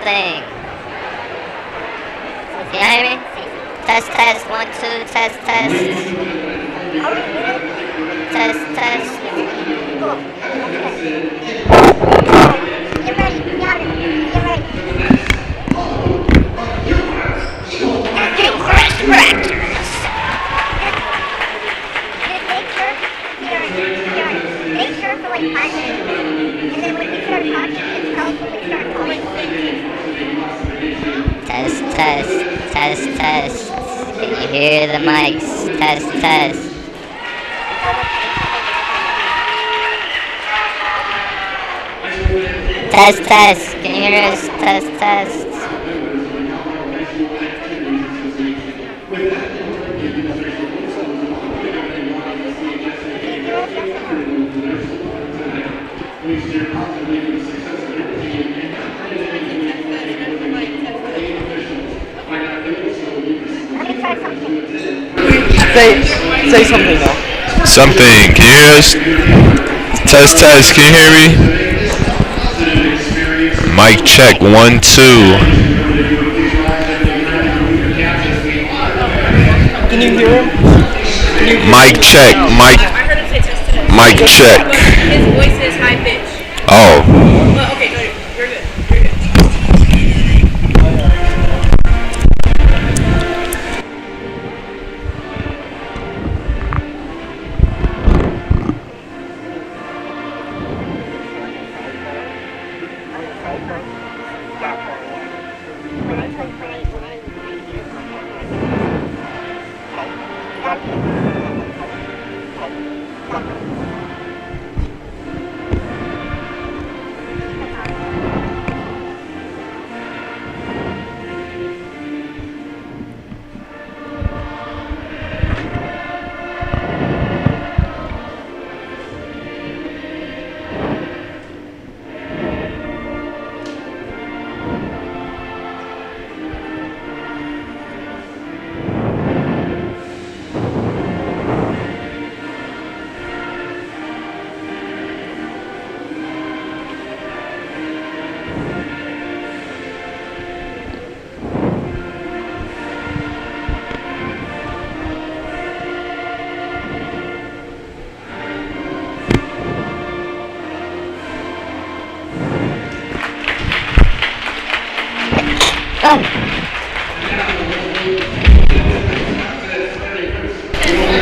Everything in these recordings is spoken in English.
something. Can you hear me? Test, test, 1, 2, test, test. Test, test. Get ready, got it. Get ready. Eaglecrest Raptors. Just make sure for like 5 minutes. And then when you start talking, just tell us when we start calling. Test, test, test, test. Can you hear the mics? Test, test. Test, test. Can you hear us? Test, test. Let me try something. Say something now. Something. Can you hear us? Test, test. Can you hear me? Mic check. 1, 2. Can you hear him? Mic check. Mic. I heard him say test today. Mic check. But his voice is high pitched. Oh. Well, okay, no, you're good. You're good.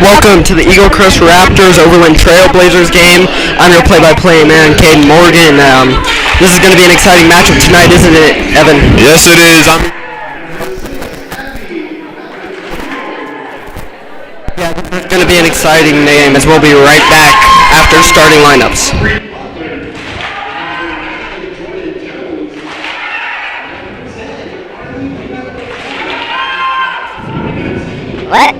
Welcome to the Eaglecrest Raptors Overland Trailblazers game. I'm your play-by-play man, Caden Morgan. This is going to be an exciting matchup tonight, isn't it, Evan? Yes, it is. Yeah, it's going to be an exciting game as we'll be right back after starting lineups. What?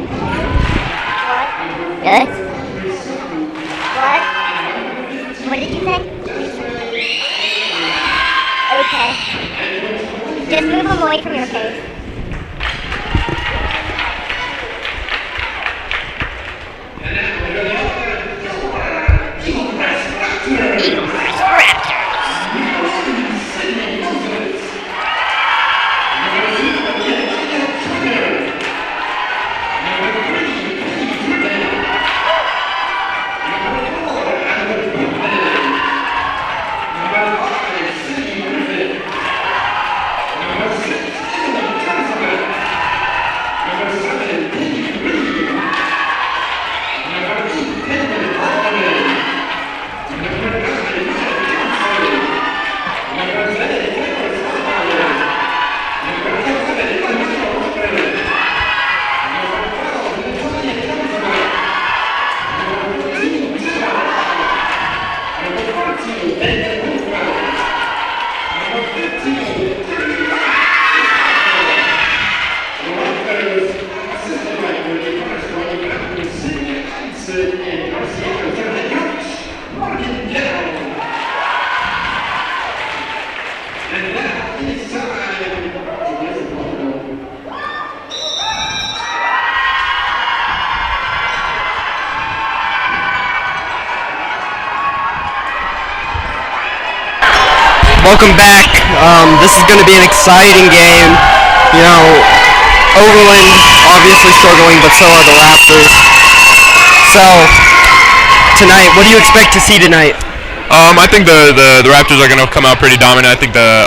Good? What? What did you say? Okay. Just move them away from your face. Eaglecrest Raptors. Welcome back. This is going to be an exciting game. You know, Overland obviously struggling, but so are the Raptors. So, tonight, what do you expect to see tonight? I think the Raptors are going to come out pretty dominant. I think the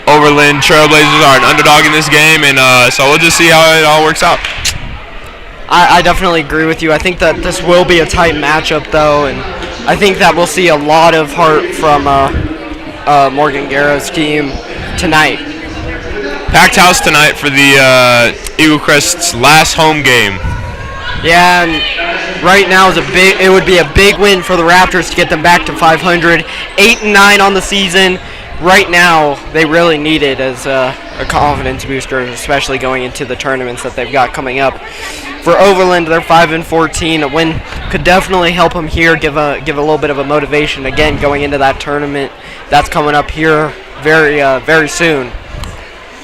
Overland Trailblazers are an underdog in this game, and so we'll just see how it all works out. I definitely agree with you. I think that this will be a tight matchup, though, and I think that we'll see a lot of heart from Morgan Guerra's team tonight. Packed house tonight for the Eaglecrest's last home game. Yeah, and right now it would be a big win for the Raptors to get them back to 500, 8-9 on the season. Right now, they really need it as a confidence booster, especially going into the tournaments that they've got coming up. For Overland, they're 5-14. A win could definitely help them here, give a little bit of a motivation again going into that tournament that's coming up here very soon.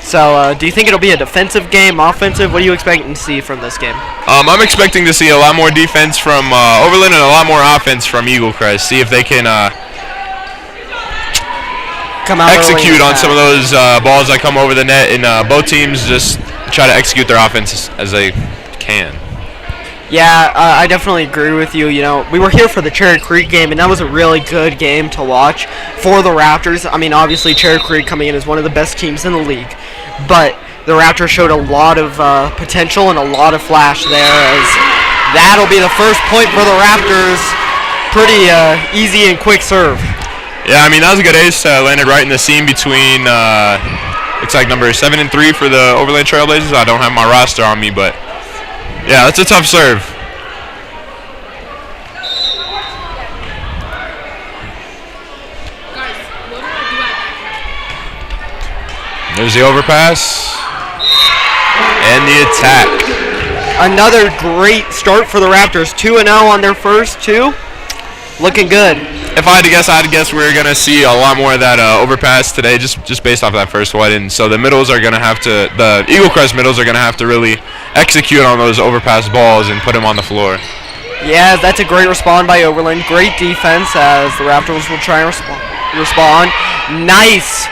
So, do you think it'll be a defensive game, offensive? What are you expecting to see from this game? I'm expecting to see a lot more defense from Overland and a lot more offense from Eaglecrest. See if they can Come out execute on some of those balls that come over the net, and both teams just try to execute their offense as they can. Yeah, I definitely agree with you. You know, we were here for the Cherry Creek game, and that was a really good game to watch for the Raptors. I mean, obviously, Cherry Creek coming in as one of the best teams in the league, but the Raptors showed a lot of potential and a lot of flash there, as that'll be the first point for the Raptors. Pretty easy and quick serve. Yeah, I mean, that was a good ace. Landed right in the seam between, looks like number 7 and 3 for the Overland Trailblazers. I don't have my roster on me, but yeah, that's a tough serve. There's the overpass and the attack. Another great start for the Raptors. 2-0 on their first two. Looking good. If I had to guess we're going to see a lot more of that overpass today, just based off of that first one. And so the Eaglecrest middles are going to have to really execute on those overpass balls and put them on the floor. Yeah, that's a great respond by Overland. Great defense as the Raptors will try and respond. Nice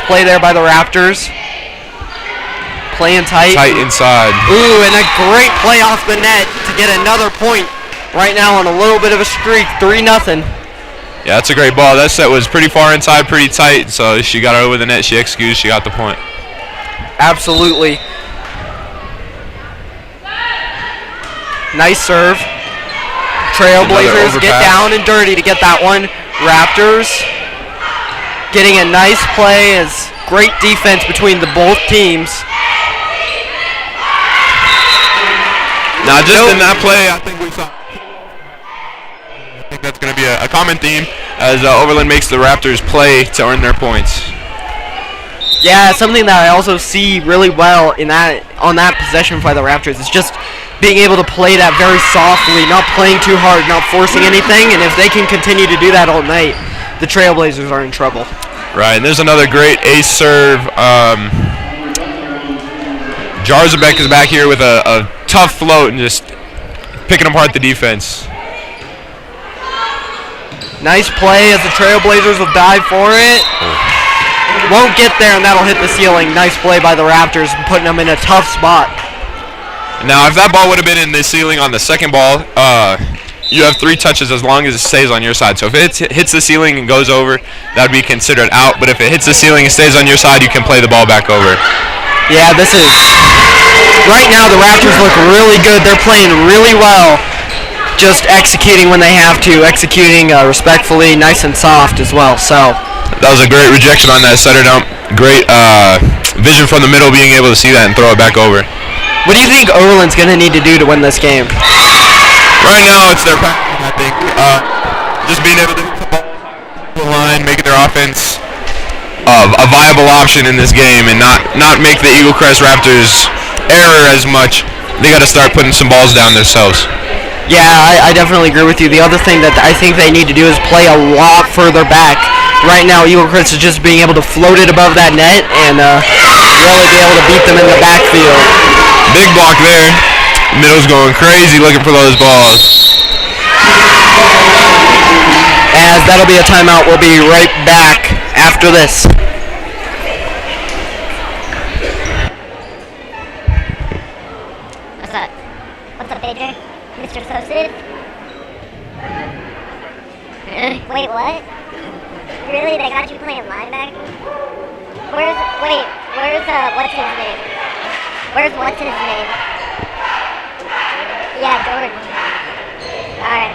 play there by the Raptors. Playing tight. Tight inside. Ooh, and a great play off the net to get another point. Right now on a little bit of a streak, 3-0. Yeah, that's a great ball. That set was pretty far inside, pretty tight, so she got it over the net, she executed, she got the point. Absolutely. Nice serve. Trailblazers get down and dirty to get that one. Raptors getting a nice play as great defense between the both teams. Now, just in that play, I think we saw. I think that's going to be a common theme as Overland makes the Raptors play to earn their points. Yeah, something that I also see really well on that possession by the Raptors is just being able to play that very softly, not playing too hard, not forcing anything, and if they can continue to do that all night, the Trailblazers are in trouble. Right, and there's another great ace serve. Jarzabek is back here with a tough float and just picking apart the defense. Nice play as the Trailblazers will dive for it. Won't get there, and that'll hit the ceiling. Nice play by the Raptors, putting them in a tough spot. Now, if that ball would have been in the ceiling on the second ball, you have 3 touches as long as it stays on your side. So if it hits the ceiling and goes over, that would be considered out. But if it hits the ceiling and stays on your side, you can play the ball back over. Yeah, this is... Right now, the Raptors look really good. They're playing really well. Just executing when they have to. Executing respectfully, nice and soft as well. So that was a great rejection on that setter dump. Great vision from the middle, being able to see that and throw it back over. What do you think Overland's going to need to do to win this game? Right now, it's their practice, I think. Just being able to hit the ball the line, making their offense a viable option in this game, and not make the Eaglecrest Raptors error as much. They got to start putting some balls down themselves. Yeah, I definitely agree with you. The other thing that I think they need to do is play a lot further back. Right now, Eaglecrest is just being able to float it above that net and really be able to beat them in the backfield. Big block there. Middle's going crazy looking for those balls. As that'll be a timeout. We'll be right back after this. What's up? What's up, Adrian? Mr. Substantive? Wait, what? Really? They got you playing linebacker? Where's what's his name? What's his name? Yeah, Jordan. Alright.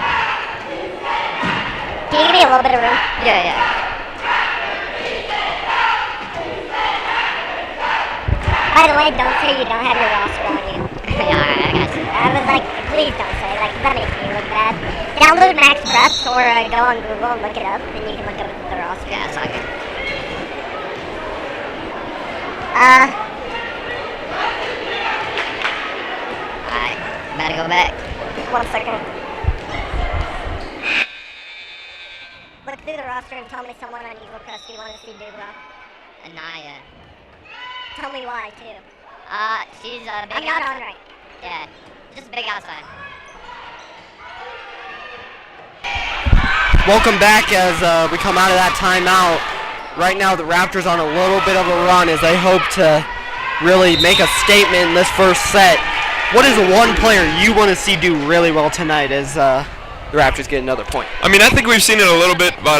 Can you give me a little bit of room? Yeah. By the way, don't say you don't have your roster on you. Yeah, alright, I got you. I was like, please don't say it, like, that makes me look bad. Download Max Preps or go on Google and look it up, and you can look up the roster. Yeah, it's all good. Alright, better go back. 1 second. Look through the roster and tell me someone on Eaglecrest you want to see do well. Anaya. Tell me why, too. She's a big I'm not outside. on right. Yeah, just a big outside. Welcome back as we come out of that timeout. Right now the Raptors on a little bit of a run as they hope to really make a statement in this first set. What is one player you want to see do really well tonight as the Raptors get another point? I mean, I think we've seen it a little bit, but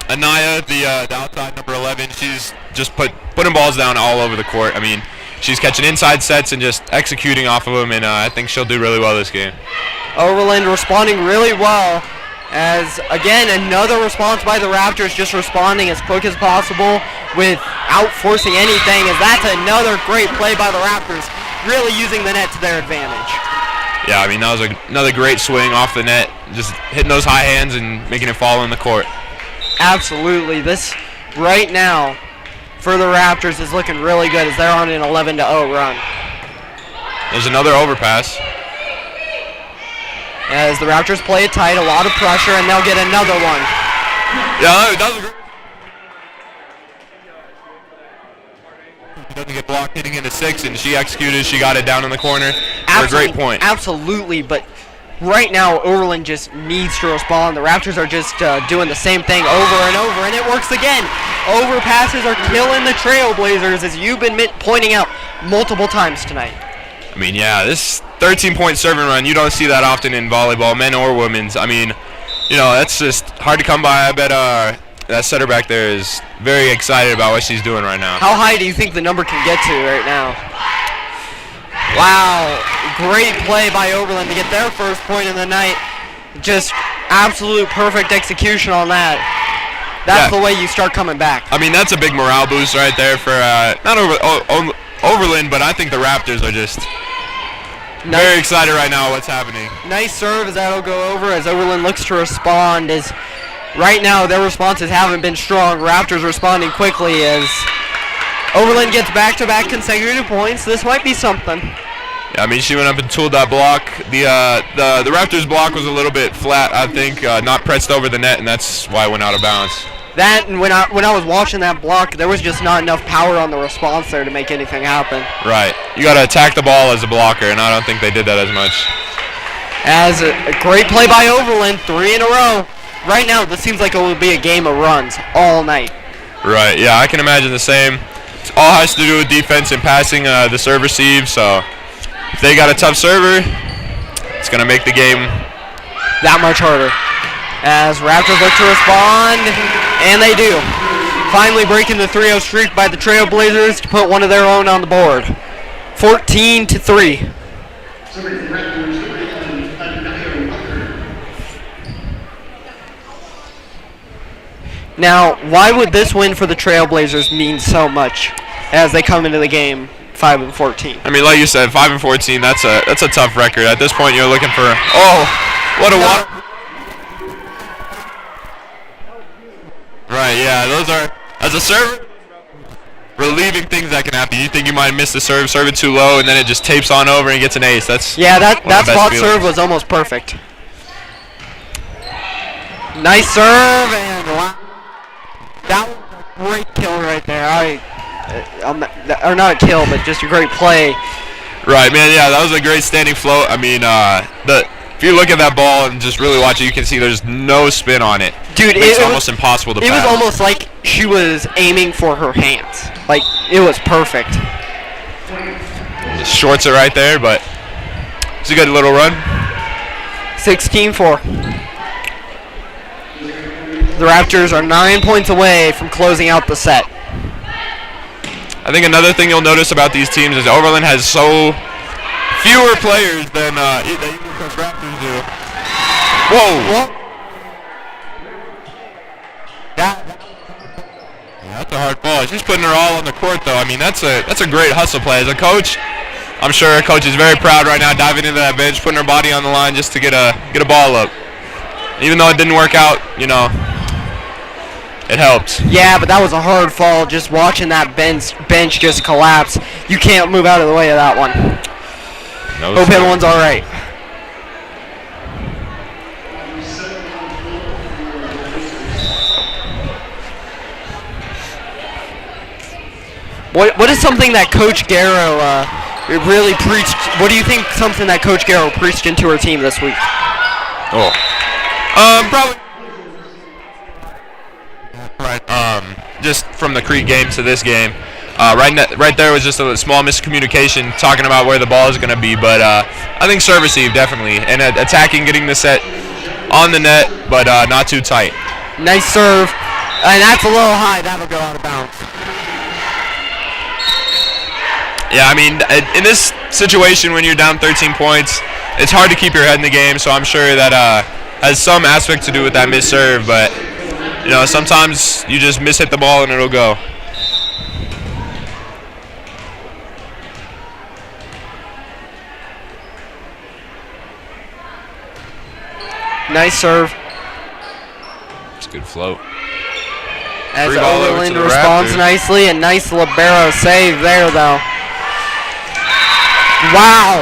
Anaya, the outside number 11, she's just putting balls down all over the court. I mean, she's catching inside sets and just executing off of them, and I think she'll do really well this game. Overland responding really well as, again, another response by the Raptors, just responding as quick as possible without forcing anything, as that's another great play by the Raptors, really using the net to their advantage. Yeah, I mean, that was another great swing off the net, just hitting those high hands and making it fall in the court. Absolutely. This, right now, for the Raptors is looking really good as they're on an 11-0 run. There's another overpass. As the Raptors play it tight, a lot of pressure, and they'll get another one. Yeah, that was great. She doesn't get blocked hitting into 6, and she executed. She got it down in the corner for a great point. Absolutely, but right now Overland just needs to respond. The Raptors are just doing the same thing over and over, and it works again. Overpasses are killing the Trailblazers, as you've been pointing out multiple times tonight. I mean, yeah, this 13-point serving run, you don't see that often in volleyball, men or women's. I mean, you know, that's just hard to come by. I bet that setter back there is very excited about what she's doing right now. How high do you think the number can get to right now? Wow, great play by Overland to get their first point of the night. Just absolute perfect execution on that. That's the way you start coming back. I mean, that's a big morale boost right there for not Overland, but I think the Raptors are just very excited right now what's happening. Nice serve as that'll go over as Overland looks to respond. As right now their responses haven't been strong. Raptors responding quickly as Overland gets back-to-back consecutive points. This might be something. Yeah, I mean, she went up and tooled that block. The Raptors block was a little bit flat, I think, not pressed over the net, and that's why it went out of bounds. That, and when I was watching that block, there was just not enough power on the response there to make anything happen. Right. You got to attack the ball as a blocker, and I don't think they did that as much. As a great play by Overland, 3 in a row. Right now, this seems like it will be a game of runs all night. Right, yeah, I can imagine the same. It all has to do with defense and passing the serve receive, so if they got a tough server, it's going to make the game that much harder. As Raptors look to respond, and they do. Finally breaking the 3-0 streak by the Trailblazers to put one of their own on the board. 14-3. Now, why would this win for the Trailblazers mean so much as they come into the game 5-14? I mean, like you said, 5-14. That's a tough record. At this point, you're looking for what a water. Right, yeah, those are, as a server, relieving things that can happen. You think you might miss the serve it too low, and then it just tapes on over and gets an ace. That's that spot serve was almost perfect. Nice serve, and wow. That was a great kill right there. Or not a kill, but just a great play. Right, man, yeah, that was a great standing float. I mean, if you look at that ball and just really watch it, you can see there's no spin on it. Dude, it's almost impossible to pass. It was almost like she was aiming for her hands. Like, it was perfect. Just shorts it right there, but it's a good little run. 16-4. The Raptors are 9 points away from closing out the set. I think another thing you'll notice about these teams is Overland has so fewer players than the Eaglecrest Raptors do. Whoa! That's a hard ball. She's putting her all on the court, though. I mean, that's a great hustle play. As a coach, I'm sure her coach is very proud right now, diving into that bench, putting her body on the line just to get a ball up. Even though it didn't work out, it helped. Yeah, but that was a hard fall. Just watching that bench just collapse. You can't move out of the way of that one. No, hope everyone's all right. What is something that Coach Garrow really preached? What do you think something that Coach Garrow preached into her team this week? Probably. Right. Just from the Crete game to this game, right there was just a small miscommunication talking about where the ball is going to be. But I think serve receive definitely, and attacking, getting the set on the net, but not too tight. Nice serve, and that's a little high. That'll go out of bounds. Yeah, I mean, in this situation when you're down 13 points, it's hard to keep your head in the game. So I'm sure that has some aspect to do with that missed serve, but sometimes you just hit the ball and it'll go. Nice serve. It's a good float. As Overland responds nicely, a nice libero save there, though. Wow.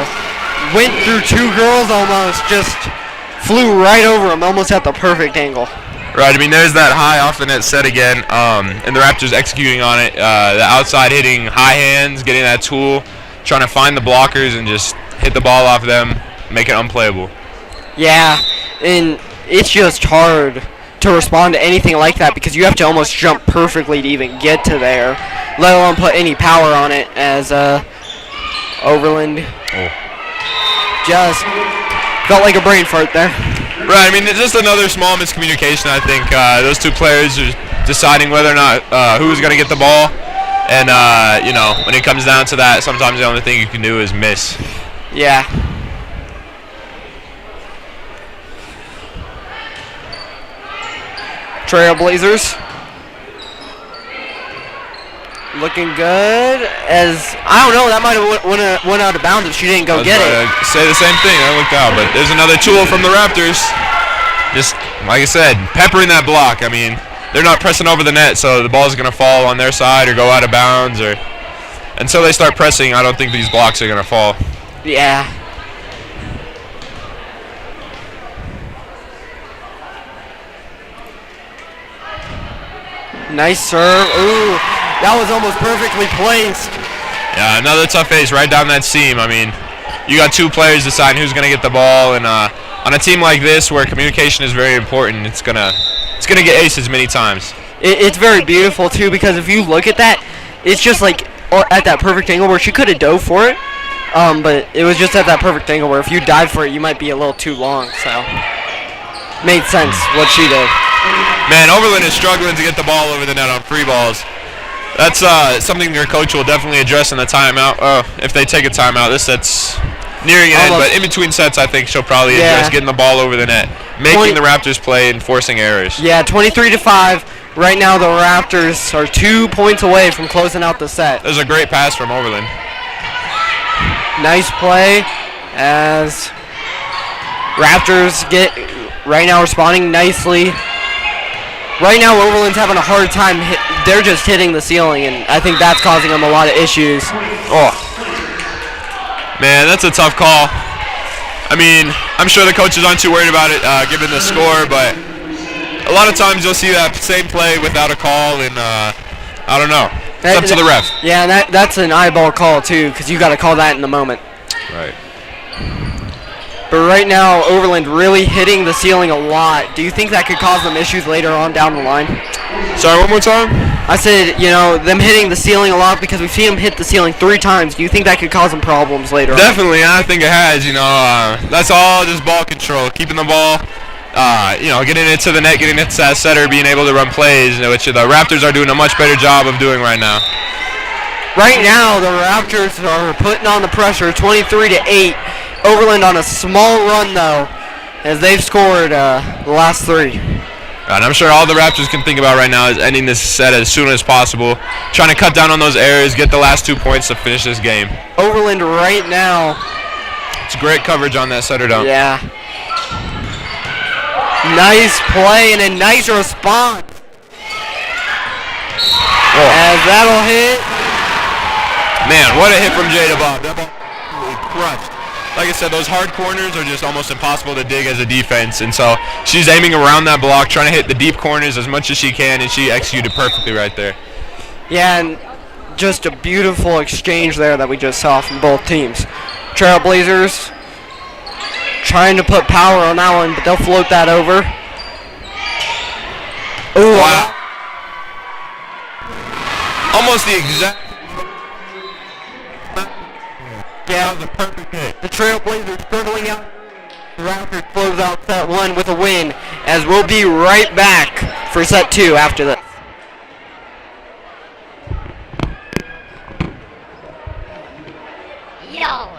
Went through two girls almost, just flew right over them, almost at the perfect angle. Right, I mean, there's that high off the net set again, and the Raptors executing on it. The outside hitting high hands, getting that tool, trying to find the blockers and just hit the ball off them, make it unplayable. Yeah, and it's just hard to respond to anything like that because you have to almost jump perfectly to even get to there, let alone put any power on it, as Overland just felt like a brain fart there. Right, I mean, it's just another small miscommunication, I think. Those two players are deciding whether or not who's going to get the ball. And, when it comes down to that, sometimes the only thing you can do is miss. Yeah. Trailblazers. Looking good. I don't know, that might have went out of bounds if she didn't go get it. Say the same thing. I looked out, but there's another tool from the Raptors. Just like I said, peppering that block. I mean, they're not pressing over the net, so the ball's going to fall on their side or go out of bounds. Or until they start pressing, I don't think these blocks are going to fall. Yeah. Nice serve. Ooh. That was almost perfectly placed. Yeah, another tough ace right down that seam. I mean, you got two players deciding who's going to get the ball, and on a team like this where communication is very important, it's gonna get aces many times. It's very beautiful too, because if you look at that, it's just like at that perfect angle where she could have dove for it, but it was just at that perfect angle where if you dive for it, you might be a little too long. So made sense what she did. Man, Overland is struggling to get the ball over the net on free balls. That's something your coach will definitely address in the timeout. If they take a timeout, this set's nearing an end, but in between sets, I think she'll probably address getting the ball over the net, making the Raptors play and forcing errors. Yeah, 23-5. Right now, the Raptors are 2 points away from closing out the set. There's a great pass from Overland. Nice play as Raptors right now responding nicely. Right now, Overland's having a hard time. They're just hitting the ceiling, and I think that's causing them a lot of issues. Oh, man, that's a tough call. I mean, I'm sure the coaches aren't too worried about it given the score, but a lot of times you'll see that same play without a call, and I don't know. It's up to the ref. Yeah, and that's an eyeball call, too, because you got to call that in the moment. Right. But right now, Overland really hitting the ceiling a lot. Do you think that could cause them issues later on down the line? Sorry, one more time? I said, you know, them hitting the ceiling a lot because we've seen them hit the ceiling 3 times. Do you think that could cause them problems later on? Definitely, I think it has. You know, that's all just ball control, keeping the ball, you know, getting it to the net, getting it to that setter, being able to run plays, which the Raptors are doing a much better job of doing right now. Right now, the Raptors are putting on the pressure, 23-8. Overland on a small run though, as they've scored the last 3. And I'm sure all the Raptors can think about right now is ending this set as soon as possible, trying to cut down on those errors, get the last 2 points to finish this game. Overland right now. It's great coverage on that setter dump. Yeah. Nice play and a nice response. As that'll hit. Man, what a hit from Jada Bob. That ball absolutely crushed. Like I said, those hard corners are just almost impossible to dig as a defense, and so she's aiming around that block, trying to hit the deep corners as much as she can, and she executed perfectly right there. Yeah, and just a beautiful exchange there that we just saw from both teams. Trailblazers trying to put power on that one, but they'll float that over. Ooh, wow. Almost the exact. Yeah, that was a perfect hit. The Trailblazers struggling out. The Raptors close out set 1 with a win, as we'll be right back for set 2 after this. Yo!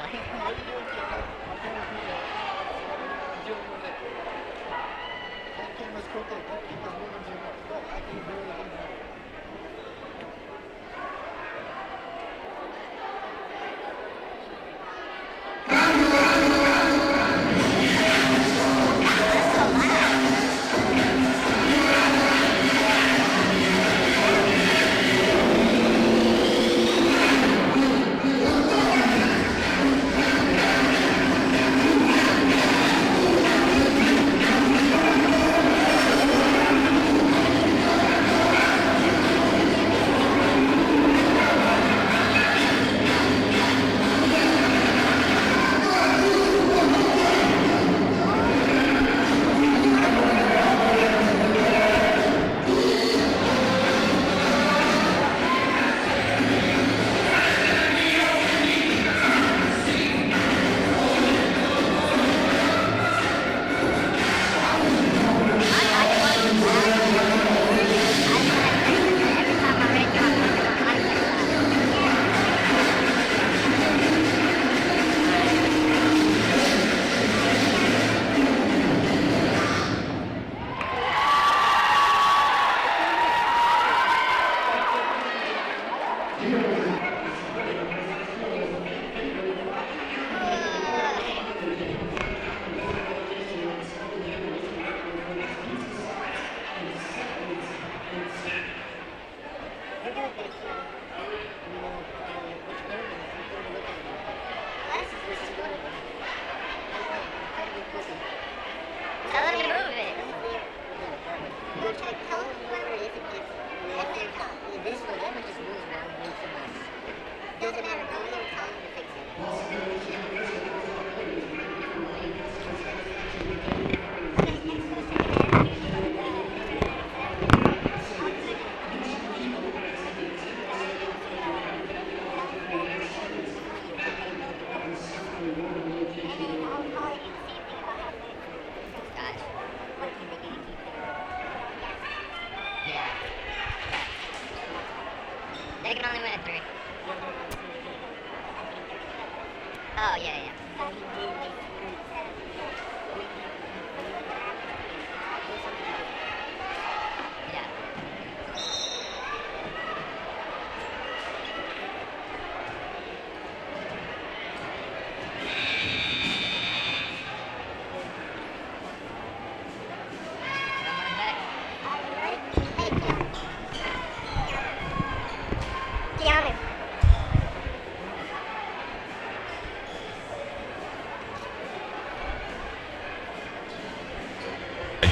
Oh, yeah, yeah.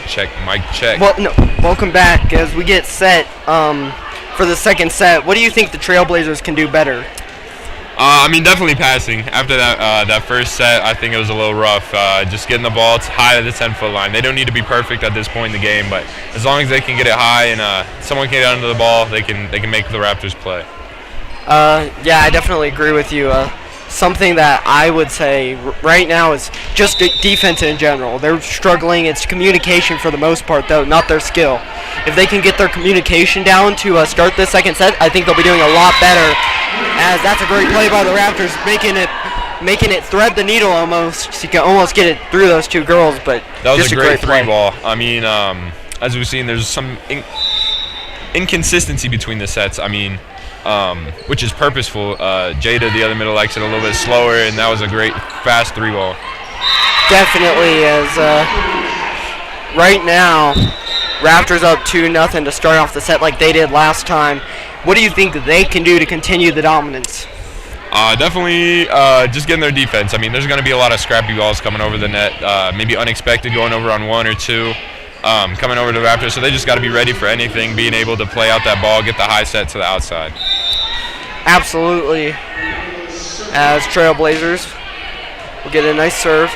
Check, mic check. Well, no, welcome back as we get set for the second set. What do you think the Trailblazers can do better? I mean, definitely passing. After that first set, I think it was a little rough. Just getting the ball high to the 10-foot line. They don't need to be perfect at this point in the game, but as long as they can get it high and someone can get under the ball, they can make the Raptors play. Yeah, I definitely agree with you. Something that I would say right now is just defense in general. They're struggling. It's communication for the most part, though, not their skill. If they can get their communication down to start this second set, I think they'll be doing a lot better. As that's a great play by the Raptors, making it thread the needle almost. So you can almost get it through those two girls, but that was just a great play. three ball. I mean, as we've seen, there's some inconsistency between the sets. I mean, which is purposeful. Jada, the other middle, likes it a little bit slower, and that was a great fast three ball. Definitely, as right now, Raptors up 2-0 to start off the set like they did last time. What do you think they can do to continue the dominance? Definitely just getting their defense. I mean, there's going to be a lot of scrappy balls coming over the net, maybe unexpected going over on one or two, coming over to the Raptors. So they just got to be ready for anything, being able to play out that ball, get the high set to the outside. Absolutely. As Trailblazers will get a nice serve.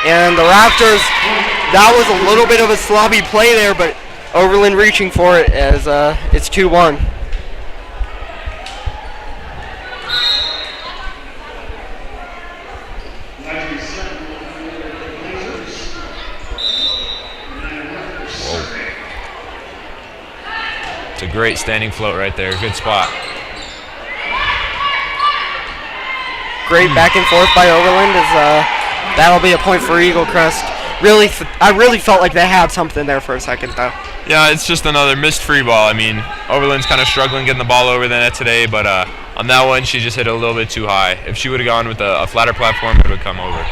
And the Raptors, that was a little bit of a sloppy play there, but Overland reaching for it as it's 2-1. It's a great standing float right there. Good spot. Great back and forth by Overland. That'll be a point for Eaglecrest. I really felt like they had something there for a second, though. Yeah, it's just another missed free ball. I mean, Overland's kind of struggling getting the ball over the net today, but on that one, she just hit it a little bit too high. If she would have gone with a flatter platform, it would have come over.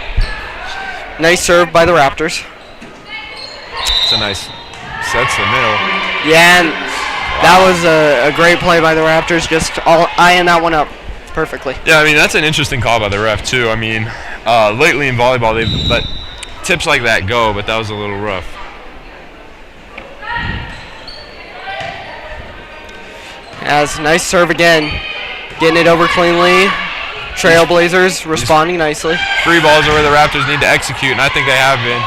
Nice serve by the Raptors. It's a nice sets the middle. Yeah, and that was a great play by the Raptors, just all eyeing that one up perfectly. Yeah, I mean, that's an interesting call by the ref, too. I mean, lately in volleyball, they've let tips like that go, but that was a little rough. As nice serve again, getting it over cleanly. Trailblazers responding nicely. Free balls are where the Raptors need to execute, and I think they have been.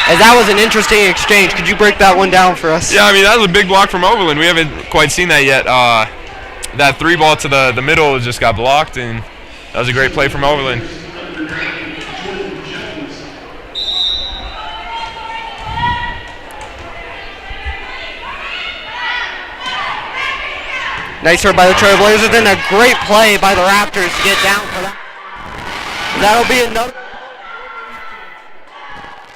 As that was an interesting exchange. Could you break that one down for us? Yeah, I mean, that was a big block from Overland. We haven't quite seen that yet. That three ball to the middle just got blocked, and that was a great play from Overland. Nice serve by the Trailblazers, and a great play by the Raptors to get down for that. That'll be another.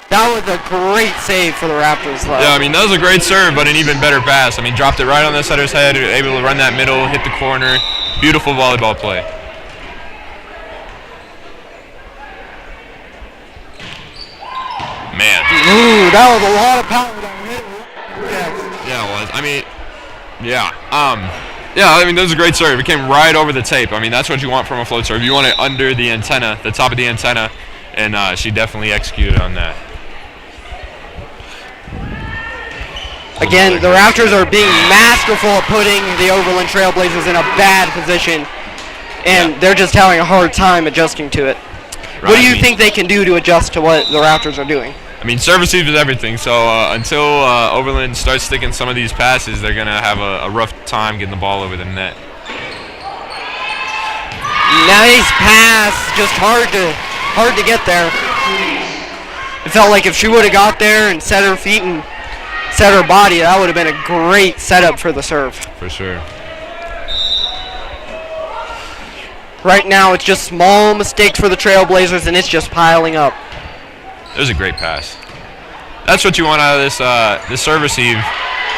That was a great save for the Raptors, though. Yeah, I mean, that was a great serve, but an even better pass. I mean, dropped it right on the setter's head, able to run that middle, hit the corner. Beautiful volleyball play. Man. Ooh, that was a lot of power that hit. Yeah, it was. I mean, yeah. Yeah, I mean, that was a great serve. It came right over the tape. I mean, that's what you want from a float serve. You want it under the antenna, the top of the antenna, and she definitely executed on that. Again, the Raptors are being masterful at putting the Overland Trailblazers in a bad position, and they're just having a hard time adjusting to it. Right, What do you think they can do to adjust to what the Raptors are doing? I mean, serve receive is everything, so until Overland starts sticking some of these passes, they're going to have a rough time getting the ball over the net. Nice pass, just hard to get there. It felt like if she would have got there and set her feet and set her body, that would have been a great setup for the serve. For sure. Right now, it's just small mistakes for the Trailblazers, and it's just piling up. It was a great pass. That's what you want out of this serve receive.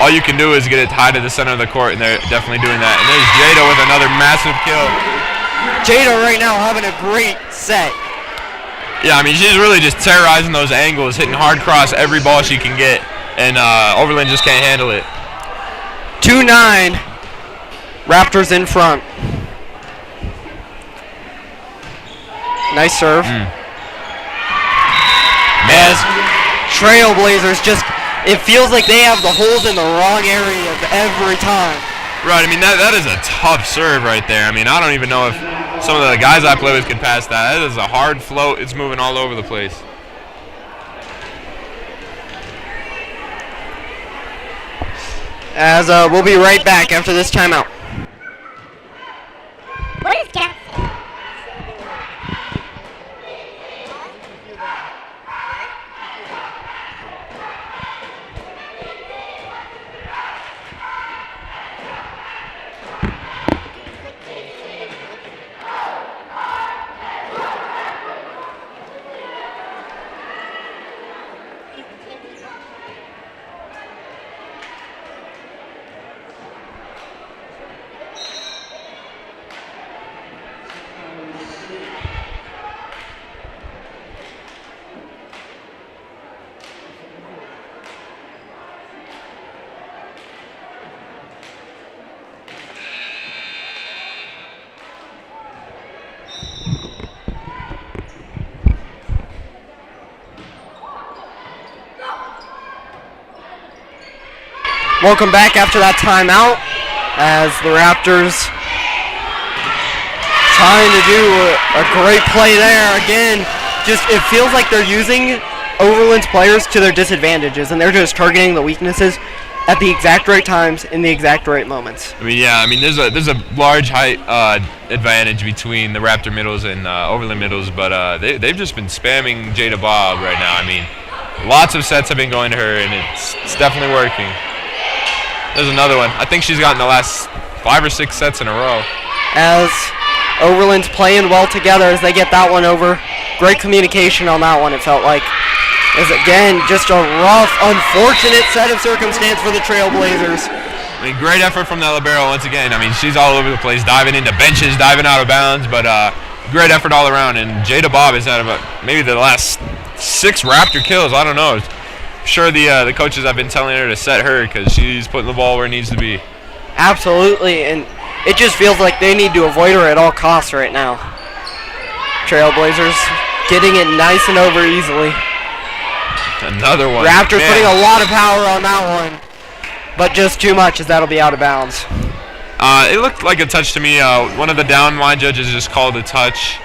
All you can do is get it high to the center of the court, and they're definitely doing that. And there's Jada with another massive kill. Jada right now having a great set. Yeah, I mean, she's really just terrorizing those angles, hitting hard cross every ball she can get, and Overland just can't handle it. 2-9. Raptors in front. Nice serve. As Trailblazers just, it feels like they have the holes in the wrong areas every time. Right, I mean, that is a tough serve right there. I mean, I don't even know if some of the guys I play with could pass that. That is a hard float. It's moving all over the place. As we'll be right back after this timeout. What is gas? Welcome back after that timeout as the Raptors trying to do a great play there. Again, just it feels like they're using Overland's players to their disadvantages, and they're just targeting the weaknesses at the exact right times in the exact right moments. I mean, yeah, I mean, there's a large height advantage between the Raptor middles and Overland middles, but they've just been spamming Jada Bob right now. I mean, lots of sets have been going to her, and it's definitely working. There's another one. I think she's gotten the last 5 or 6 sets in a row. As Overland's playing well together as they get that one over. Great communication on that one, it felt like. As again, just a rough, unfortunate set of circumstance for the Trailblazers. I mean, great effort from the libero once again. I mean, she's all over the place, diving into benches, diving out of bounds, but great effort all around. And Jada Bob has had about maybe the last 6 Raptor kills. I don't know. I'm sure the coaches have been telling her to set her because she's putting the ball where it needs to be. Absolutely, and it just feels like they need to avoid her at all costs right now. Trailblazers getting it nice and over easily. Another one. Raptors putting a lot of power on that one, but just too much as that'll be out of bounds. It looked like a touch to me. One of the down line judges just called a touch.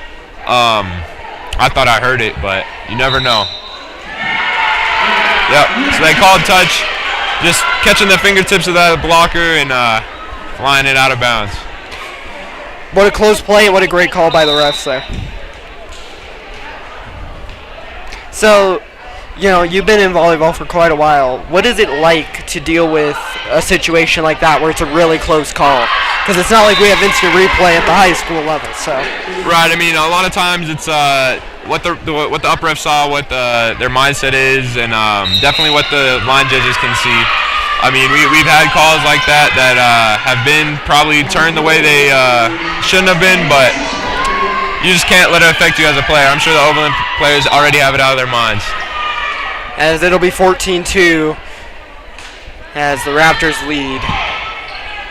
I thought I heard it, but you never know. Yep, so they called touch, just catching the fingertips of that blocker and flying it out of bounds. What a close play and what a great call by the refs there. So, you know, you've been in volleyball for quite a while. What is it like to deal with a situation like that where it's a really close call? Because it's not like we have instant replay at the high school level, so. Right, I mean, a lot of times it's what the up ref saw, what their mindset is, and definitely what the line judges can see. I mean, we've had calls like that have been probably turned the way they shouldn't have been, but you just can't let it affect you as a player. I'm sure the Overland players already have it out of their minds. As it'll be 14-2 as the Raptors lead.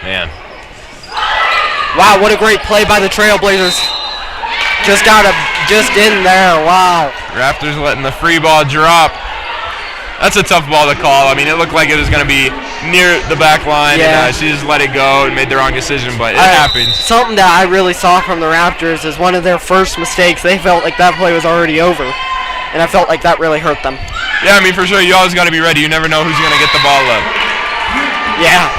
Man. Wow, what a great play by the Trailblazers. Just in there, wow. Raptors letting the free ball drop. That's a tough ball to call. I mean, it looked like it was going to be near the back line, and she just let it go and made the wrong decision, but it happens. Something that I really saw from the Raptors is one of their first mistakes. They felt like that play was already over, and I felt like that really hurt them. Yeah, I mean, for sure, you always got to be ready. You never know who's going to get the ball up. Yeah.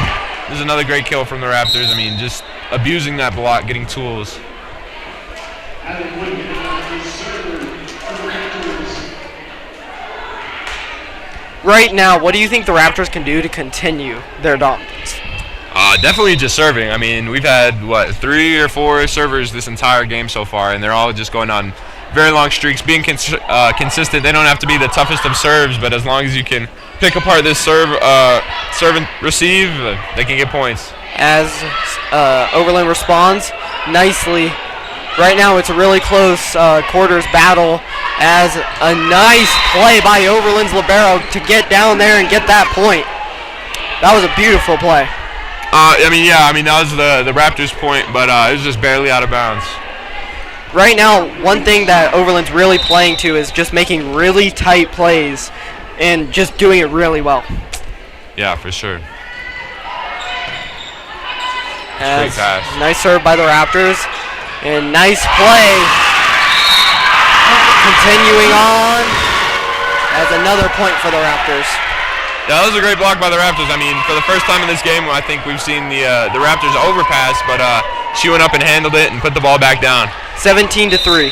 This is another great kill from the Raptors. I mean, just abusing that block, getting tools. Right now, what do you think the Raptors can do to continue their dominance? Definitely just serving. I mean, we've had, 3 or 4 servers this entire game so far, and they're all just going on very long streaks, being consistent. They don't have to be the toughest of serves, but as long as you can pick apart this serve and receive, they can get points. As Overland responds nicely. Right now it's a really close quarters battle as a nice play by Overland's libero to get down there and get that point. That was a beautiful play. I mean, that was the Raptors' point, but it was just barely out of bounds. Right now, one thing that Overland's really playing to is just making really tight plays and just doing it really well. Yeah, for sure. Great pass. Nice serve by the Raptors. And nice play. Continuing on as another point for the Raptors. Yeah, that was a great block by the Raptors. I mean, for the first time in this game, I think we've seen the Raptors overpass, but she went up and handled it and put the ball back down. 17-3.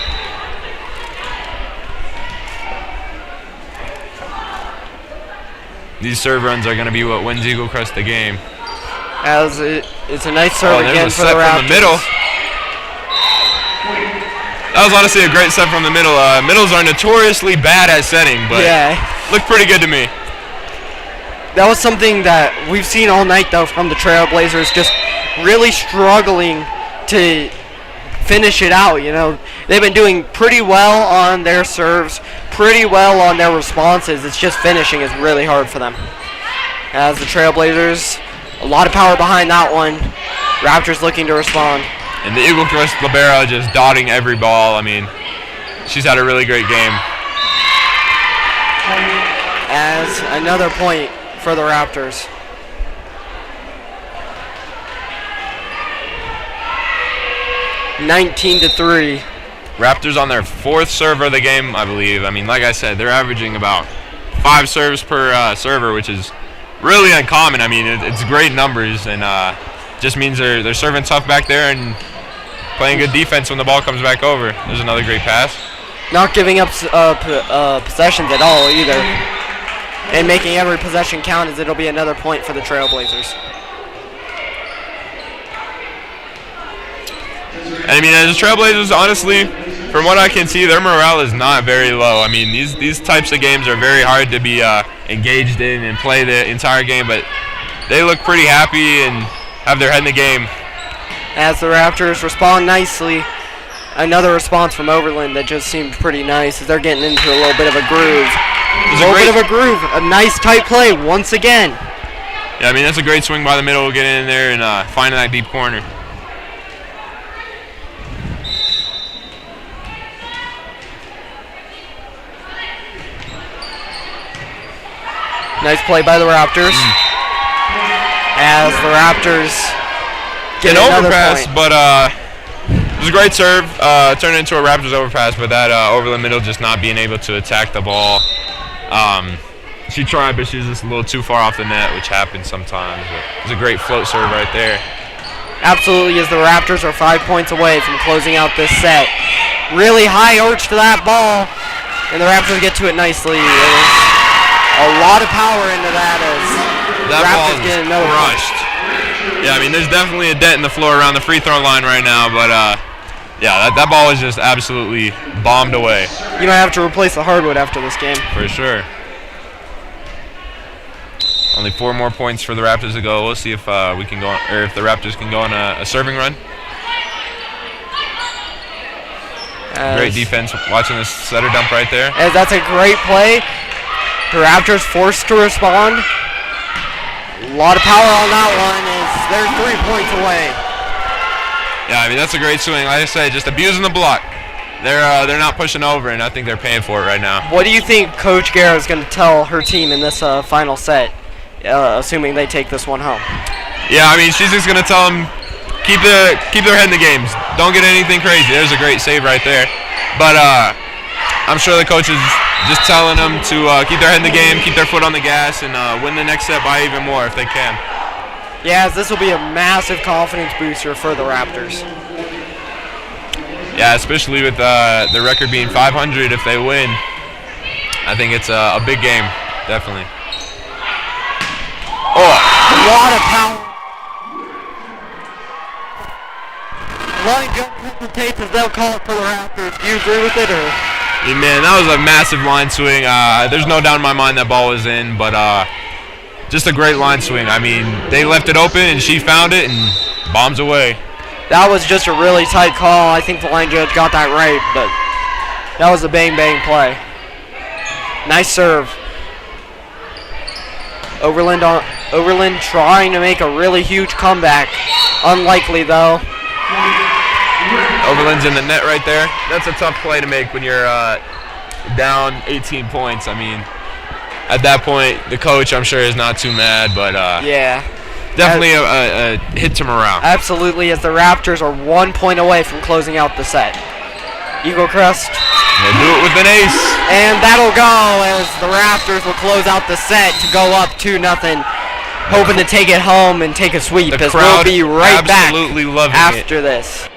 These serve runs are going to be what wins Eaglecrest the game. As it's a nice serve again for the Raptors. From the middle. That was honestly a great set from the middle. Middles are notoriously bad at setting, but looked pretty good to me. That was something that we've seen all night, though, from the Trailblazers, just really struggling to finish it out. You know, they've been doing pretty well on their serves, pretty well on their responses. It's just finishing is really hard for them. As the Trailblazers, a lot of power behind that one. Raptors looking to respond. And the Eaglecrest libero just dotting every ball. I mean, she's had a really great game. As another point for the Raptors. (19-3). Raptors on their 4th server of the game, I believe. I mean, like I said, they're averaging about 5 serves per server, which is really uncommon. I mean, it's great numbers, and just means they're serving tough back there and playing good defense when the ball comes back over. There's another great pass. Not giving up possessions at all either. And making every possession count, as it'll be another point for the Trailblazers. And I mean, as the Trailblazers, honestly, from what I can see, their morale is not very low. I mean, these types of games are very hard to be engaged in and play the entire game, but they look pretty happy and have their head in the game. As the Raptors respond nicely, another response from Overland that just seemed pretty nice, as they're getting into a little bit of a groove. A nice tight play once again. Yeah, I mean, that's a great swing by the middle, getting in there and finding that deep corner. Nice play by the Raptors. As the Raptors get another overpass, point. But it was a great serve. Turned into a Raptors overpass, but that over the middle just not being able to attack the ball. She tried, but she was just a little too far off the net, which happens sometimes. But it was a great float serve right there. Absolutely, as the Raptors are 5 points away from closing out this set. Really high arch to that ball, and the Raptors get to it nicely. A lot of power into that as that Raptors ball get is another crushed. Yeah, I mean, there's definitely a dent in the floor around the free throw line right now, but yeah, that ball is just absolutely bombed away. You might have to replace the hardwood after this game. For sure. Only 4 more points for the Raptors to go. We'll see if we can go on, or if the Raptors can go on a serving run. Great defense, watching this setter dump right there. As that's a great play. The Raptors forced to respond. A lot of power on that one as they're 3 points away. Yeah, I mean, that's a great swing. Like I said, just abusing the block. They're not pushing over, and I think they're paying for it right now. What do you think Coach Guerra is going to tell her team in this final set, assuming they take this one home? Yeah, I mean, she's just going to tell them keep their head in the games. Don't get anything crazy. There's a great save right there. But I'm sure the coach is just telling them to keep their head in the game, keep their foot on the gas, and win the next set by even more if they can. Yeah, this will be a massive confidence booster for the Raptors. Yeah, especially with the record being 500 if they win. I think it's a big game, definitely. Oh, a lot of power. Line jump hesitates, as they'll call it for the Raptors. Do you agree with it, or? Yeah, man, that was a massive line swing. There's no doubt in my mind that ball was in, but just a great line swing. I mean, they left it open, and she found it and bombs away. That was just a really tight call. I think the line judge got that right, but that was a bang-bang play. Nice serve. Overland trying to make a really huge comeback. Unlikely, though. Overland's in the net right there. That's a tough play to make when you're down 18 points. I mean, at that point, the coach, I'm sure, is not too mad, but yeah. Definitely a hit to morale. Absolutely, as the Raptors are 1 point away from closing out the set. Eaglecrest. They'll do it with an ace. And that'll go as the Raptors will close out the set to go up 2-0, hoping to take it home and take a sweep. The As we'll crowd be right back absolutely loving it. after this.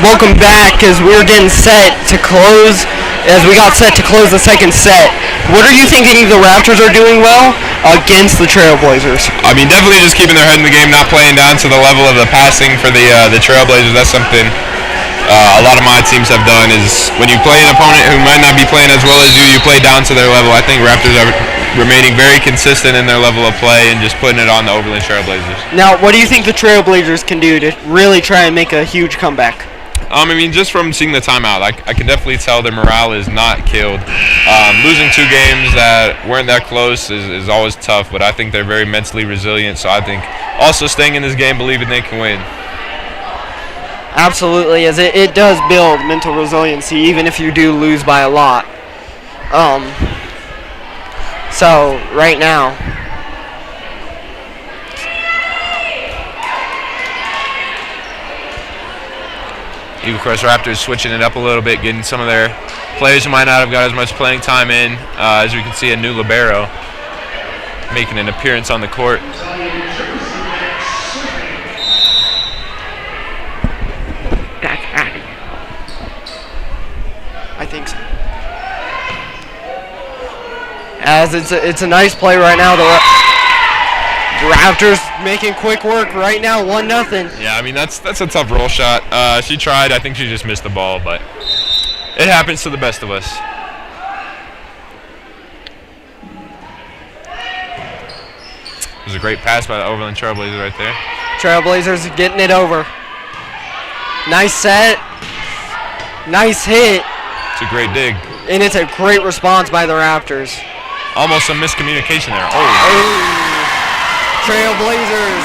Welcome back as we're getting set to close, as we got set to close the second set. What are you thinking the Raptors are doing well against the Trailblazers? I mean, definitely just keeping their head in the game, not playing down to the level of the passing for the Trailblazers. That's something a lot of my teams have done, is when you play an opponent who might not be playing as well as you play down to their level. I think Raptors are remaining very consistent in their level of play and just putting it on the Overland Trailblazers. Now, what do you think the Trailblazers can do to really try and make a huge comeback? I mean, just from seeing the timeout, I can definitely tell their morale is not killed. Losing 2 games that weren't that close is always tough, but I think they're very mentally resilient, so I think also staying in this game, believing they can win. Absolutely, as it does build mental resiliency, even if you do lose by a lot. So, right now, Eaglecrest Raptors switching it up a little bit, getting some of their players who might not have got as much playing time in. As we can see, a new libero making an appearance on the court. I think so. As it's a nice play right now. The Raptors making quick work right now, 1-0. Yeah, I mean, that's a tough roll shot. She tried. I think she just missed the ball, but it happens to the best of us. It was a great pass by the Overland Trailblazers right there. Trailblazers getting it over. Nice set. Nice hit. It's a great dig. And it's a great response by the Raptors. Almost some miscommunication there. Trailblazers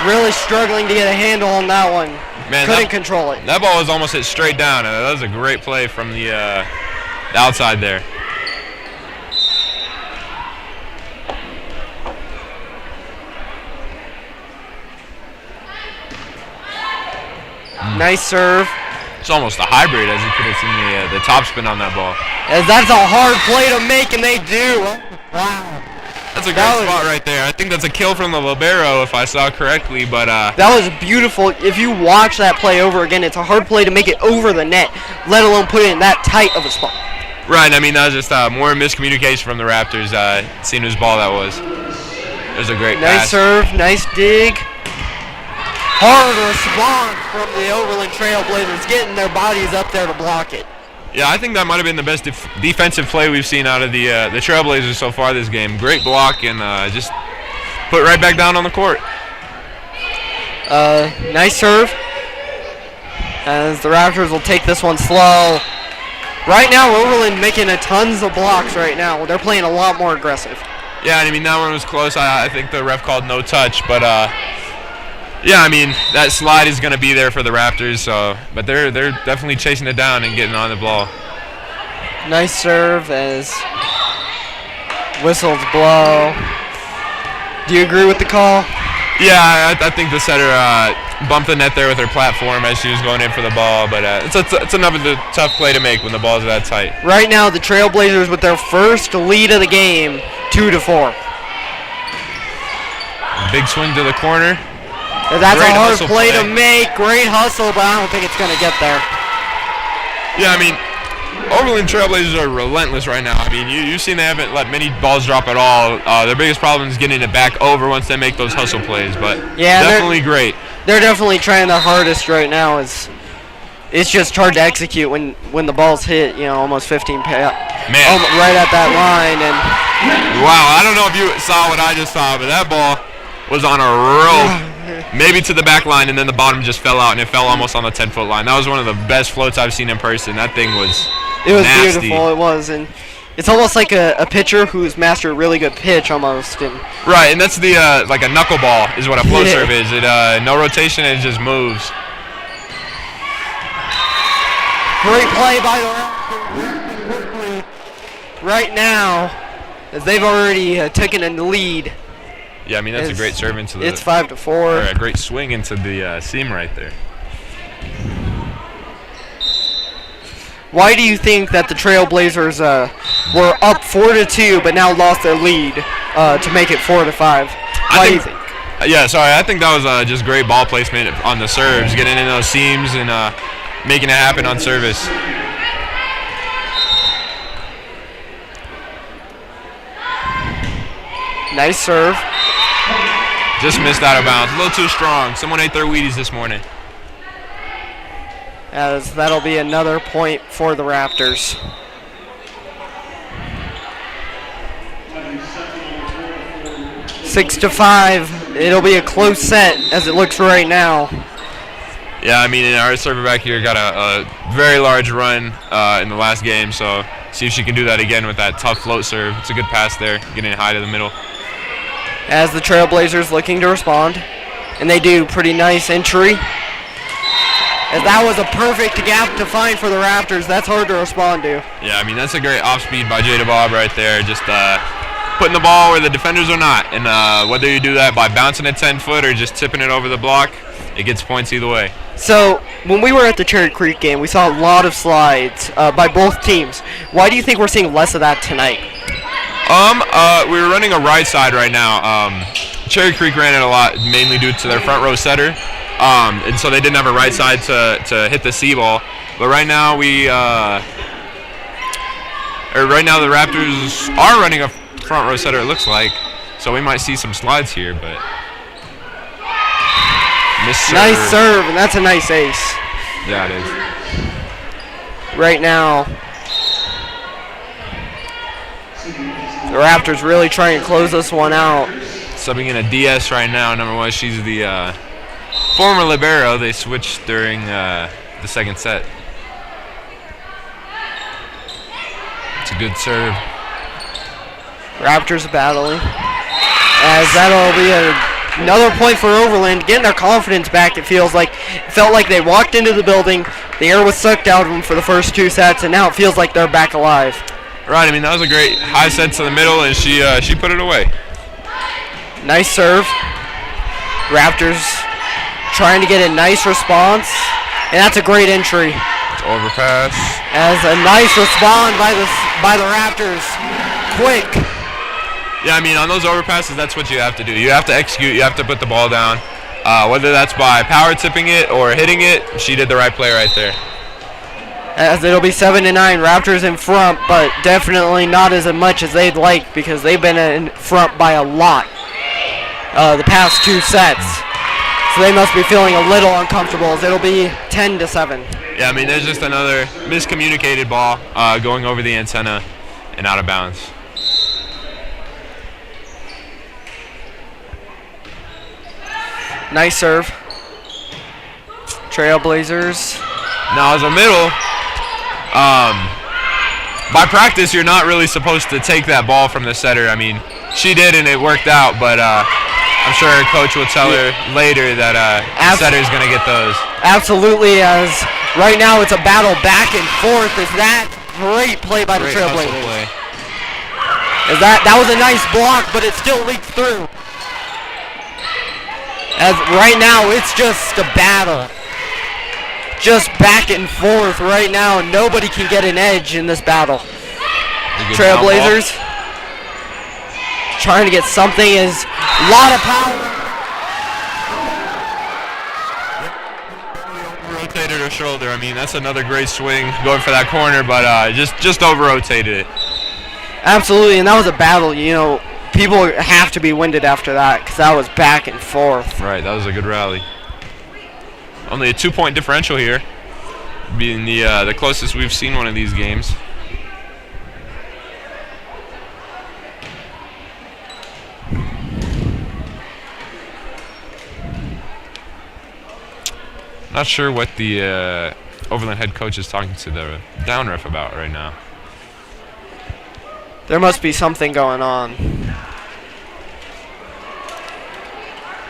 really struggling to get a handle on that one. Man, couldn't control it. That ball was almost hit straight down. That was a great play from the outside there. Nice serve. It's almost a hybrid, as you could have seen the topspin on that ball. As that's a hard play to make, and they do. Wow. That's a great spot right there. I think that's a kill from the libero, if I saw correctly. But that was beautiful. If you watch that play over again, it's a hard play to make it over the net, let alone put it in that tight of a spot. Right. I mean, that was just more miscommunication from the Raptors, seeing whose ball that was. It was a great pass. Nice serve, nice dig. Hard response from the Overland Trailblazers, getting their bodies up there to block it. Yeah, I think that might have been the best defensive play we've seen out of the Trailblazers so far this game. Great block and just put it right back down on the court. Nice serve. As the Raptors will take this one slow. Right now, Overland making tons of blocks right now. They're playing a lot more aggressive. Yeah, I mean, that one was close. I think the ref called no touch, but yeah, I mean, that slide is going to be there for the Raptors, but they're definitely chasing it down and getting on the ball. Nice serve as whistles blow. Do you agree with the call? Yeah, I think the setter bumped the net there with her platform as she was going in for the ball, but it's another tough play to make when the ball's that tight. Right now, the Trailblazers with their first lead of the game, 2-4. Big swing to the corner. That's a hard play to make. Great hustle, but I don't think it's going to get there. Yeah, I mean, Overland Trailblazers are relentless right now. I mean, you've seen they haven't let many balls drop at all. Their biggest problem is getting it back over once they make those hustle plays, but yeah, definitely great. They're definitely trying their hardest right now. It's just hard to execute when the ball's hit, almost 15 right at that line. And wow, I don't know if you saw what I just saw, but that ball was on a rope, maybe to the back line, and then the bottom just fell out, and it fell almost on the 10-foot line. That was one of the best floats I've seen in person. That thing was nasty. Beautiful. It was, and it's almost like a pitcher who's mastered a really good pitch almost. And right, and that's the like a knuckleball is what a float serve is. It no rotation, it just moves. Great play by the Raptors right now, as they've already taken a lead. Yeah, I mean, that's a great serve into the... It's 5-4. Or a great swing into the seam right there. Why do you think that the Trailblazers were up 4-2, but now lost their lead to make it 4-5? Why do you think? Yeah, sorry, I think that was just great ball placement on the serves, getting in those seams and making it happen on service. Nice serve. Just missed out of bounds. A little too strong. Someone ate their Wheaties this morning. As that'll be another point for the Raptors. Six to 5. It'll be a close set as it looks right now. Yeah, I mean, our server back here got a very large run in the last game, so see if she can do that again with that tough float serve. It's a good pass there, getting it high to the middle. As the Trailblazers looking to respond, and they do. Pretty nice entry. As that was a perfect gap to find for the Raptors. That's hard to respond to. Yeah, I mean, that's a great off speed by Jada Bob right there. Just putting the ball where the defenders are not. And whether you do that by bouncing a 10-foot or just tipping it over the block, it gets points either way. So when we were at the Cherry Creek game, we saw a lot of slides by both teams. Why do you think we're seeing less of that tonight? We were running a right side right now. Cherry Creek ran it a lot, mainly due to their front row setter. And so they didn't have a right side to hit the C ball. But right now right now the Raptors are running a front row setter, it looks like. So we might see some slides here, but nice serve, and that's a nice ace. Yeah, it is. Right now, the Raptors really trying to close this one out. Subbing in a DS right now, number 1. She's the former libero. They switched during the second set. It's a good serve. Raptors battling. As that'll be another point for Overland, getting their confidence back. It felt like they walked into the building, the air was sucked out of them for the first 2 sets, and now it feels like they're back alive. Right, I mean, that was a great high set to the middle, and she put it away. Nice serve. Raptors trying to get a nice response, and that's a great entry. Overpass. As a nice response by the Raptors. Quick. Yeah, I mean, on those overpasses, that's what you have to do. You have to execute. You have to put the ball down. Whether that's by power tipping it or hitting it, she did the right play right there. As it'll be 7-9, Raptors in front, but definitely not as much as they'd like because they've been in front by a lot the past 2 sets. So they must be feeling a little uncomfortable as it'll be 10-7. Yeah, I mean, there's just another miscommunicated ball going over the antenna and out of bounds. Nice serve. Trailblazers. Now, as a middle, by practice, you're not really supposed to take that ball from the setter. I mean, she did and it worked out, but I'm sure her coach will tell her later that the setter's going to get those. Absolutely, as right now it's a battle back and forth. Is that great play by the Trailblazers? Is that was a nice block, but it still leaks through. As right now it's just a battle. Just back and forth right now. Nobody can get an edge in this battle. Trailblazers trying to get something is a lot of power. Rotated her shoulder. I mean, that's another great swing going for that corner, but just over-rotated it. Absolutely, and that was a battle. You know, people have to be winded after that because that was back and forth. Right, that was a good rally. Only a 2-point differential here, being the closest we've seen one of these games. Not sure what the Overland head coach is talking to the down ref about right now. There must be something going on.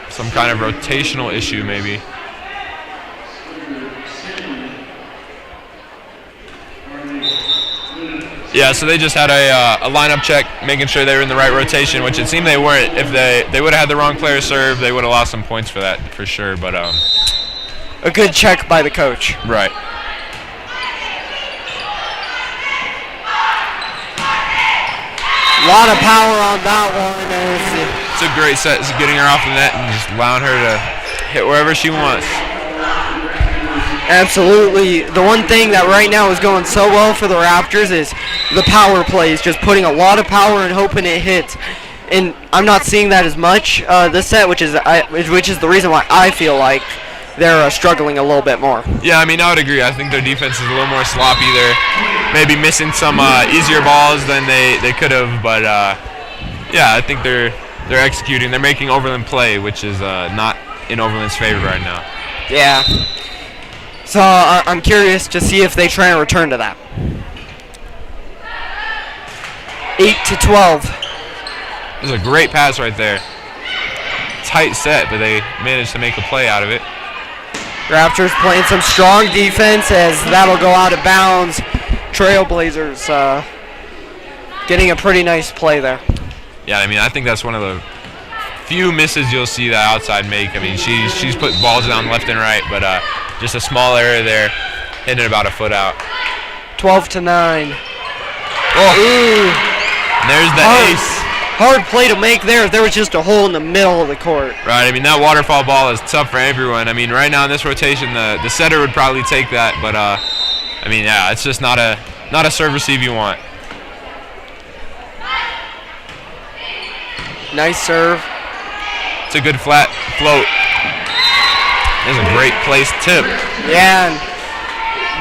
Some kind of rotational issue, maybe. Yeah, so they just had a lineup check, making sure they were in the right rotation, which it seemed they weren't. If they would have had the wrong player serve, they would have lost some points for that, for sure. But a good check by the coach. Right. A lot of power on that one. It's a great set. It's getting her off the net and just allowing her to hit wherever she wants. Absolutely. The one thing that right now is going so well for the Raptors is the power plays, just putting a lot of power and hoping it hits. And I'm not seeing that as much this set, which is the reason why I feel like they're struggling a little bit more. Yeah, I mean, I would agree. I think their defense is a little more sloppy. They're maybe missing some easier balls than they could have, but yeah, I think they're executing. They're making Overland play, which is not in Overland's favor right now. Yeah. So I'm curious to see if they try and return to that. 8-12. This is a great pass right there. Tight set, but they managed to make a play out of it. Raptors playing some strong defense as that'll go out of bounds. Trailblazers getting a pretty nice play there. Yeah, I mean, I think that's one of the few misses you'll see that outside make. I mean, she's put balls down left and right, but just a small error there, hitting it about a foot out. 12-9. Oh, ooh. And there's the ace. Hard play to make there if there was just a hole in the middle of the court. Right, I mean, that waterfall ball is tough for everyone. I mean, right now in this rotation, the setter would probably take that, but I mean, yeah, it's just not a serve receive you want. Nice serve. It's a good flat float. There's a great place tip. Yeah, and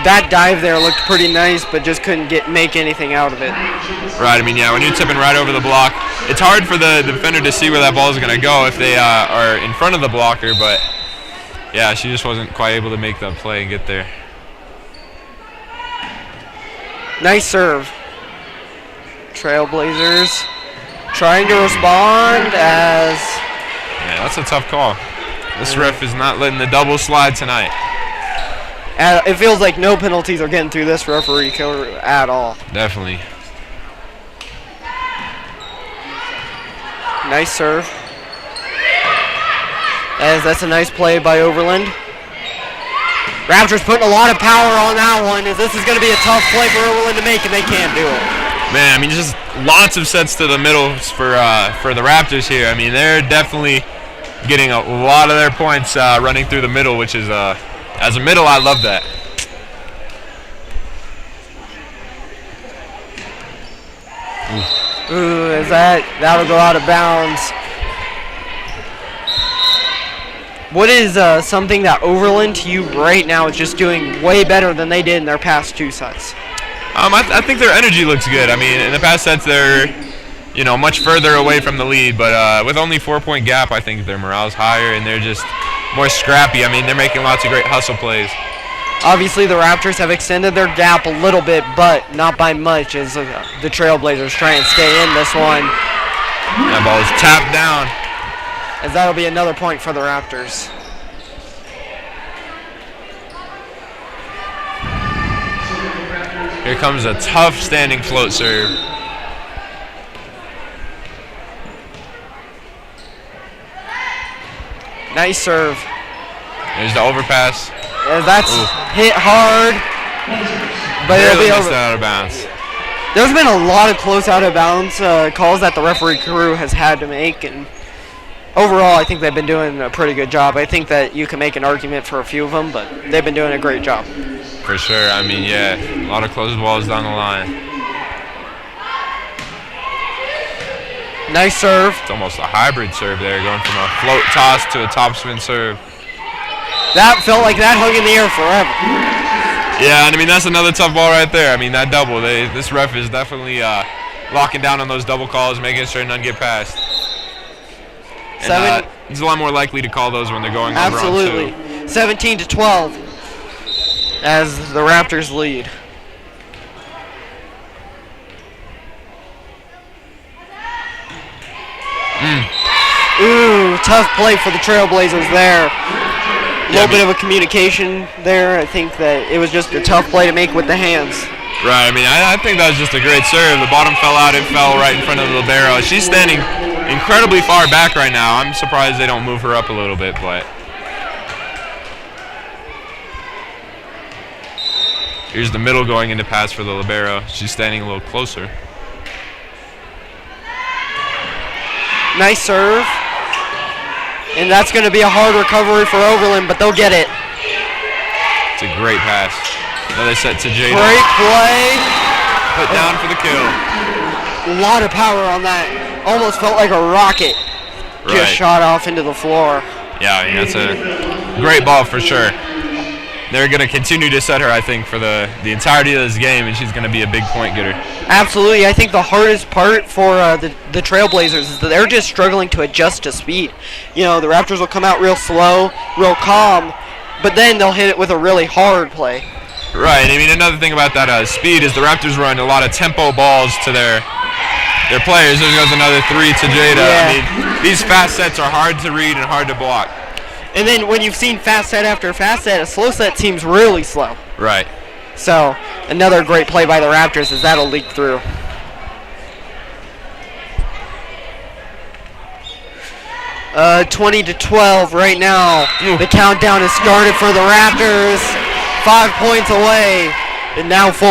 that dive there looked pretty nice, but just couldn't make anything out of it. Right, I mean, yeah, when you're tipping right over the block, it's hard for the defender to see where that ball is going to go if they are in front of the blocker, but yeah, she just wasn't quite able to make that play and get there. Nice serve. Trailblazers trying to respond as... Yeah, that's a tough call. This ref is not letting the double slide tonight. It feels like no penalties are getting through this referee at all. Definitely. Nice serve. As that's a nice play by Overland. Raptors putting a lot of power on that one, as this is going to be a tough play for Overland to make, and they can't do it. Man, I mean, just lots of sets to the middles for the Raptors here. I mean, they're definitely getting a lot of their points running through the middle, which is, as a middle, I love that. Ooh, is that'll go out of bounds. What is something that Overland to you right now is just doing way better than they did in their past 2 sets? I think their energy looks good. I mean, in the past sets, they're, much further away from the lead, but with only 4-point gap, I think their morale's higher and they're just more scrappy. I mean, they're making lots of great hustle plays. Obviously, the Raptors have extended their gap a little bit, but not by much, as the Trailblazers try and stay in this one. That ball is tapped down. As that'll be another point for the Raptors. Here comes a tough standing float serve. Nice serve. There's the overpass. That's hit hard, but it'll be over. Out of bounds. There's been a lot of close out of bounds calls that the referee crew has had to make, and overall I think they've been doing a pretty good job. I think that you can make an argument for a few of them, but they've been doing a great job. For sure. I mean, yeah, a lot of close balls down the line. Nice serve. It's almost a hybrid serve there, going from a float toss to a topspin serve. That felt like that hung in the air forever. Yeah, and I mean, that's another tough ball right there. I mean, that double, this ref is definitely locking down on those double calls, making sure none get past. And, he's a lot more likely to call those when they're going over on 2. Absolutely. 17-12 as the Raptors lead. Ooh, tough play for the Trailblazers there. A little bit of a communication there. I think that it was just a tough play to make with the hands. Right, I mean, I think that was just a great serve. The bottom fell out, it fell right in front of the libero. She's standing incredibly far back right now. I'm surprised they don't move her up a little bit, but here's the middle going into pass for the libero. She's standing a little closer. Nice serve. And that's going to be a hard recovery for Overland, but they'll get it. It's a great pass. Another set to Jada. Great play. Put down for the kill. A lot of power on that. Almost felt like a rocket. Just shot off into the floor. Yeah, I mean, that's a great ball for sure. They're going to continue to set her, I think, for the entirety of this game, and she's going to be a big point getter. Absolutely. I think the hardest part for the Trailblazers is that they're just struggling to adjust to speed. The Raptors will come out real slow, real calm, but then they'll hit it with a really hard play. Right. I mean, another thing about that speed is the Raptors run a lot of tempo balls to their players. There goes another 3 to Jada. Yeah. I mean, these fast sets are hard to read and hard to block. And then when you've seen fast set after fast set, a slow set seems really slow. Right. So another great play by the Raptors as that'll leak through. Uh, 20-12 right now. The countdown has started for the Raptors. 5 points away, and now 4.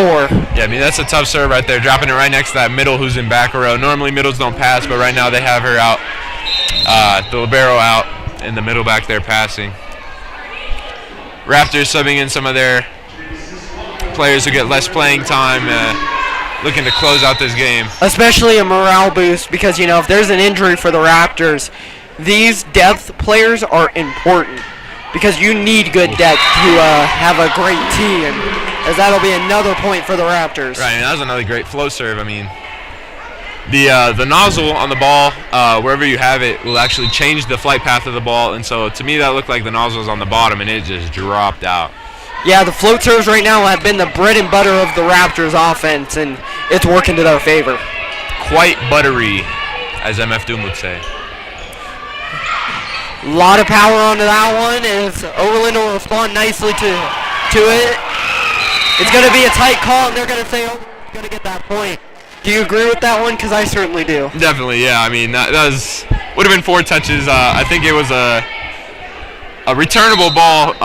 Yeah, I mean, that's a tough serve right there, dropping it right next to that middle who's in back row. Normally middles don't pass, but right now they have her out, the libero out in the middle back there passing. Raptors subbing in some of their players who get less playing time, looking to close out this game. Especially a morale boost because, if there's an injury for the Raptors, these depth players are important because you need good depth to have a great team, as that'll be another point for the Raptors. Right, and that was another great flow serve. I mean, the nozzle on the ball, wherever you have it, will actually change the flight path of the ball, and so to me that looked like the nozzle was on the bottom and it just dropped out. Yeah, the float serves right now have been the bread and butter of the Raptors offense, and it's working to their favor. Quite buttery, as MF Doom would say. A lot of power onto that one as Overland will respond nicely to it. It's going to be a tight call, and they're going to say Overland's going to get that point. Do you agree with that one? Because I certainly do. Definitely, yeah. I mean, that would have been 4 touches. I think it was a returnable ball.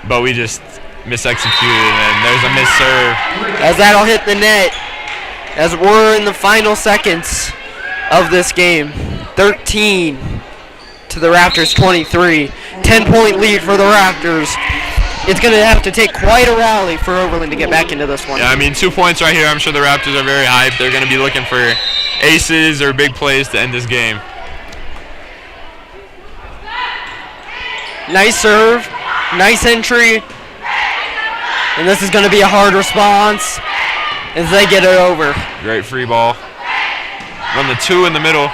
but we just misexecuted, and there's a missed serve. As that'll hit the net. As we're in the final seconds of this game. 13 to the Raptors 23. 10-point lead for the Raptors. It's going to have to take quite a rally for Overland to get back into this one. Yeah, I mean, 2 points right here. I'm sure the Raptors are very hyped. They're going to be looking for aces or big plays to end this game. Nice serve. Nice entry. And this is going to be a hard response as they get it over. Great free ball. Run the 2 in the middle.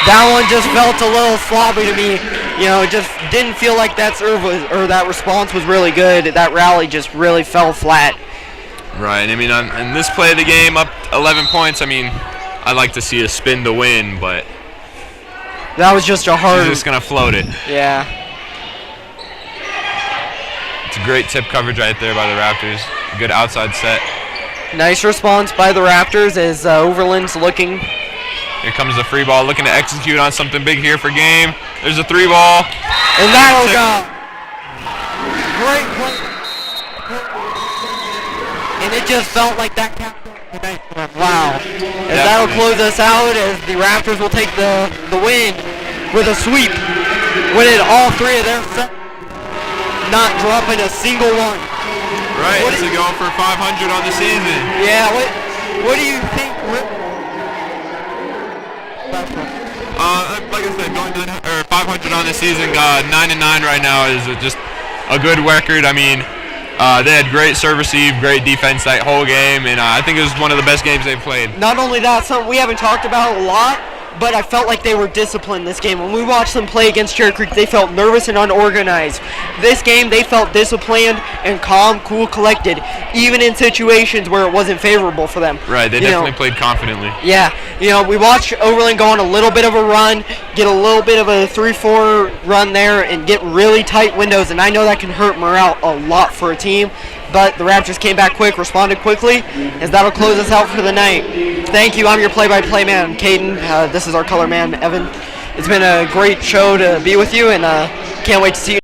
That one just felt a little sloppy to me. You know, it just didn't feel like that serve was, or that response was really good. That rally just really fell flat. Right. I mean, on this play of the game, up 11 points. I mean, I'd like to see a spin to win, but that was just a hard. He's just gonna float it. Yeah. It's a great tip coverage right there by the Raptors. Good outside set. Nice response by the Raptors as Overland's looking. Here comes the free ball, looking to execute on something big here for game. There's a 3 ball. And that'll go. Great play. And it just felt like that captain. Wow. As that'll close us out as the Raptors will take the win with a sweep. Winning all 3 of their sets. Not dropping a single one. Right, to go for 500 on the season. Yeah, what do you think? Like I said, going 500 on the season, 9-9 right now is just a good record. I mean, they had great serve receive, great defense that whole game, and I think it was one of the best games they've played. Not only that, something we haven't talked about a lot, but I felt like they were disciplined this game. When we watched them play against Cherry Creek, they felt nervous and unorganized. This game, they felt disciplined and calm, cool, collected, even in situations where it wasn't favorable for them. Right, they definitely played confidently. Yeah, we watched Overland go on a little bit of a run, get a little bit of a 3-4 run there, and get really tight windows, and I know that can hurt morale a lot for a team. But the Raptors came back quick, responded quickly, as that'll close us out for the night. Thank you. I'm your play-by-play man, Caden. This is our color man, Evan. It's been a great show to be with you, and can't wait to see you.